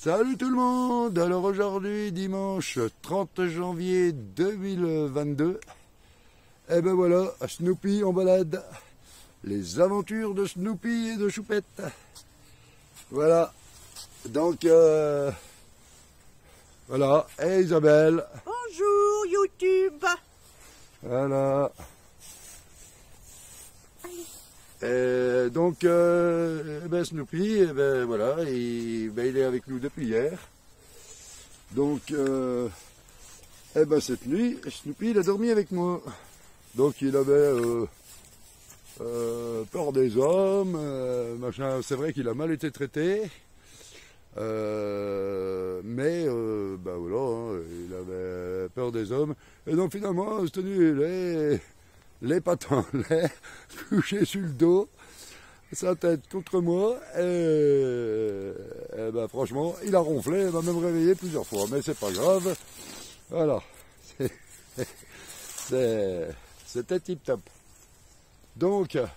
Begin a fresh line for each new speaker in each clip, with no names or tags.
Salut tout le monde. Alors aujourd'hui, dimanche 30 janvier 2022, et ben voilà, Snoopy en balade. Les aventures de Snoopy et de Choupette. Voilà. Donc, voilà. Et Isabelle.
Bonjour YouTube.
Voilà. Et donc, ben Snoopy, ben voilà, il est avec nous depuis hier. Donc, ben cette nuit, Snoopy, il a dormi avec moi. Donc, il avait peur des hommes, machin. C'est vrai qu'il a mal été traité. Mais, ben voilà, hein, il avait peur des hommes. Et donc, finalement, cette nuit, les pattes en l'air, couché sur le dos, sa tête contre moi, et ben franchement, il a ronflé, il m'a même réveillé plusieurs fois, mais c'est pas grave, voilà, c'était tip top. Donc, eh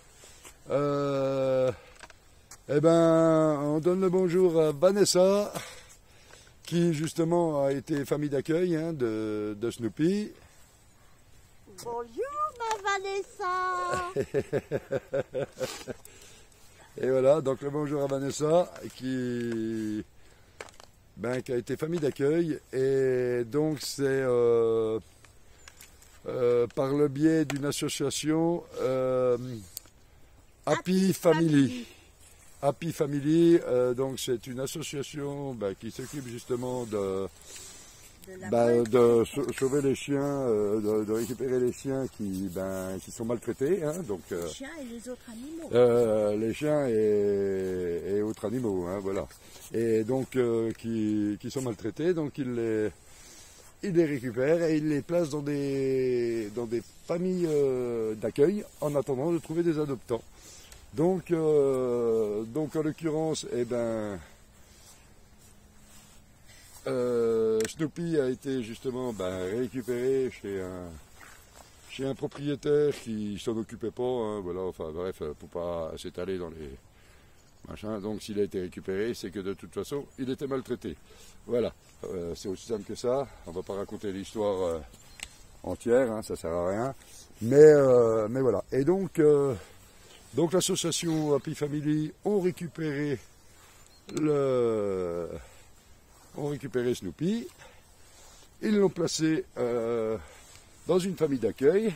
ben, on donne le bonjour à Vanessa, qui justement a été famille d'accueil hein, de Snoopy.
Bonjour ma Vanessa.
Et voilà, donc le bonjour à Vanessa qui a été famille d'accueil. Et donc c'est par le biais d'une association Happy Family. Happy Family, donc c'est une association qui s'occupe justement de sauver les chiens, de récupérer les chiens qui sont maltraités, hein, donc
les chiens et les autres animaux.
les chiens et autres animaux, hein, voilà. Et donc qui sont maltraités, donc il les récupère et il les place dans des familles d'accueil en attendant de trouver des adoptants. Donc en l'occurrence, Snoopy a été justement récupéré chez un propriétaire qui s'en occupait pas, hein, voilà, enfin bref, pour pas s'étaler dans les machins. Donc s'il a été récupéré, c'est que de toute façon, il était maltraité. Voilà, c'est aussi simple que ça. On va pas raconter l'histoire entière, hein, ça sert à rien. Mais voilà. Et donc l'association Happy Family ont récupéré Snoopy, ils l'ont placé dans une famille d'accueil,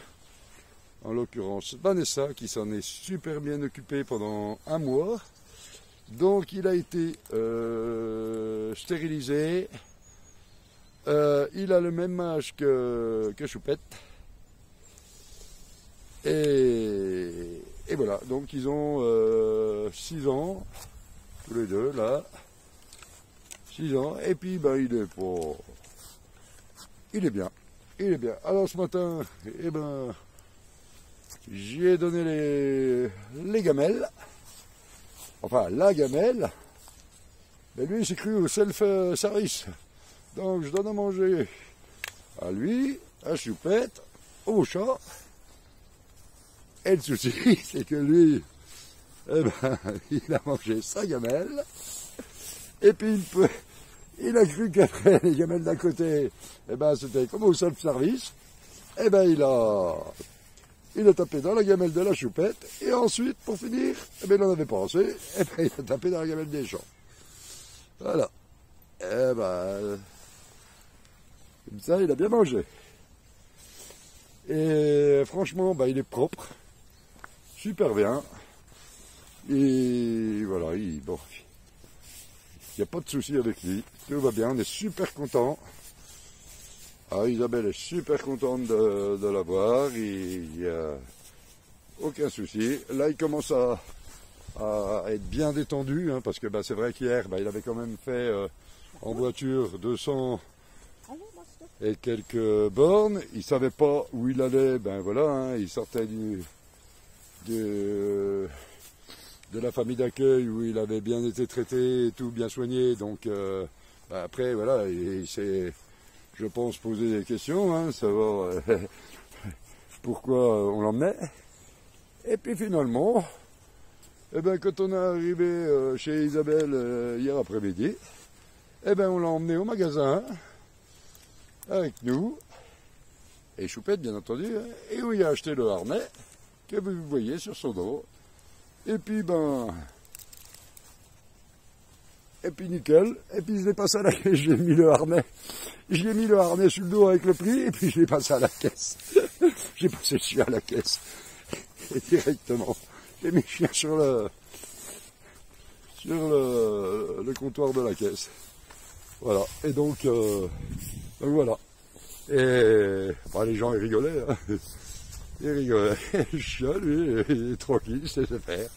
en l'occurrence Vanessa, qui s'en est super bien occupée pendant un mois. Donc il a été stérilisé, il a le même âge que Choupette, et voilà, donc ils ont 6 ans, tous les deux là. 6 ans, et puis il est bien. Alors ce matin, j'y ai donné les gamelles, enfin la gamelle, mais lui il s'est cru au self-service, donc je donne à manger à lui, à Choupette, au chat, et le souci c'est que lui, il a mangé sa gamelle, et puis il a cru qu'après les gamelles d'à côté, c'était comme au self-service. Il a tapé dans la gamelle de la Choupette. Et ensuite, pour finir, il en avait pas assez. Il a tapé dans la gamelle des champs. Voilà. Comme ça, il a bien mangé. Et franchement, il est propre. Super bien. Et voilà, il n'y a pas de souci avec lui, tout va bien, on est super content. Isabelle est super contente de l'avoir, il n'y a aucun souci. Là il commence à être bien détendu, hein, parce que c'est vrai qu'hier il avait quand même fait en voiture 200 et quelques bornes, il ne savait pas où il allait, voilà, hein, il sortait de la famille d'accueil où il avait bien été traité et tout bien soigné, donc après voilà, il s'est, je pense, posé des questions, hein, savoir pourquoi on l'emmenait. Et puis finalement, quand on est arrivé chez Isabelle hier après-midi, eh ben on l'a emmené au magasin avec nous, et Choupette bien entendu, et où il a acheté le harnais que vous voyez sur son dos. Et puis nickel, et puis je l'ai passé à la caisse, j'ai mis le harnais. Je lui ai mis le harnais sur le dos avec le prix, et puis je l'ai passé à la caisse. J'ai passé le chien à la caisse. Et directement, j'ai mis le chien sur le comptoir de la caisse. Voilà. Et donc voilà. Et bah, les gens ils rigolaient. Hein. Ils rigolaient. Le chien, lui, il est tranquille, il sait se faire.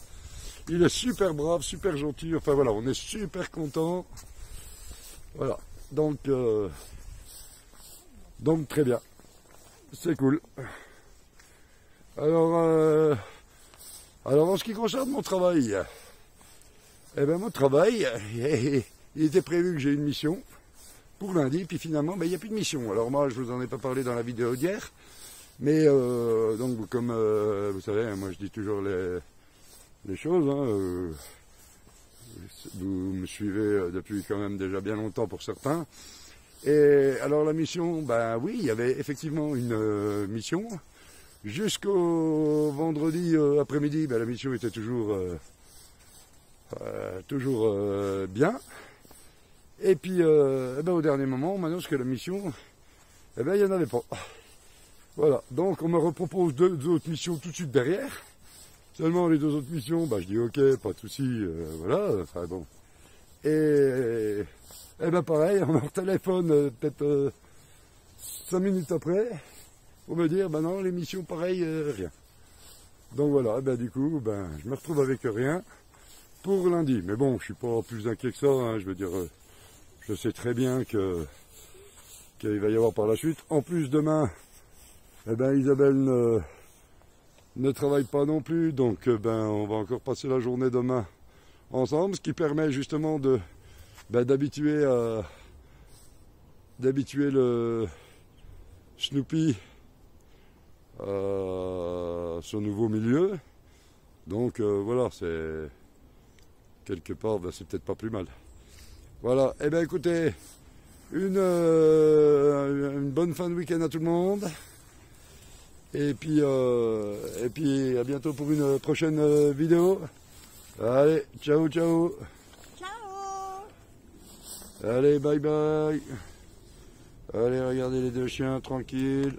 Il est super brave, super gentil. Enfin voilà, on est super content. Voilà. Donc très bien. C'est cool. Alors en ce qui concerne mon travail, eh ben mon travail, il était prévu que j'ai une mission pour lundi, puis finalement, ben, il n'y a plus de mission. Alors moi, je vous en ai pas parlé dans la vidéo d'hier, mais donc comme vous savez, moi je dis toujours les choses. Hein, vous me suivez depuis quand même déjà bien longtemps pour certains. Et alors la mission, ben oui, il y avait effectivement une mission. Jusqu'au vendredi après-midi, ben, la mission était toujours bien. Et puis eh ben, au dernier moment, on m'annonce que la mission, eh ben, il n'y en avait pas. Voilà, donc on me repropose deux autres missions tout de suite derrière. Seulement les deux autres missions, ben, je dis ok, pas de souci, voilà, enfin bon. Et eh ben pareil, on me téléphone peut-être 5 minutes après pour me dire, ben non, l'émission pareil, rien. Donc voilà, ben du coup, ben je me retrouve avec rien pour lundi. Mais bon, je suis pas plus inquiet que ça, hein, je veux dire, je sais très bien qu'il va y avoir par la suite. En plus, demain, eh ben Isabelle ne travaille pas non plus, donc ben on va encore passer la journée demain ensemble, ce qui permet justement d'habituer le Snoopy à son nouveau milieu. Donc voilà, c'est quelque part, ben, c'est peut-être pas plus mal. Voilà, et bien écoutez, une bonne fin de week-end à tout le monde. Et puis à bientôt pour une prochaine vidéo. Allez, ciao, ciao.
Ciao.
Allez, bye bye. Allez, regardez les deux chiens tranquilles.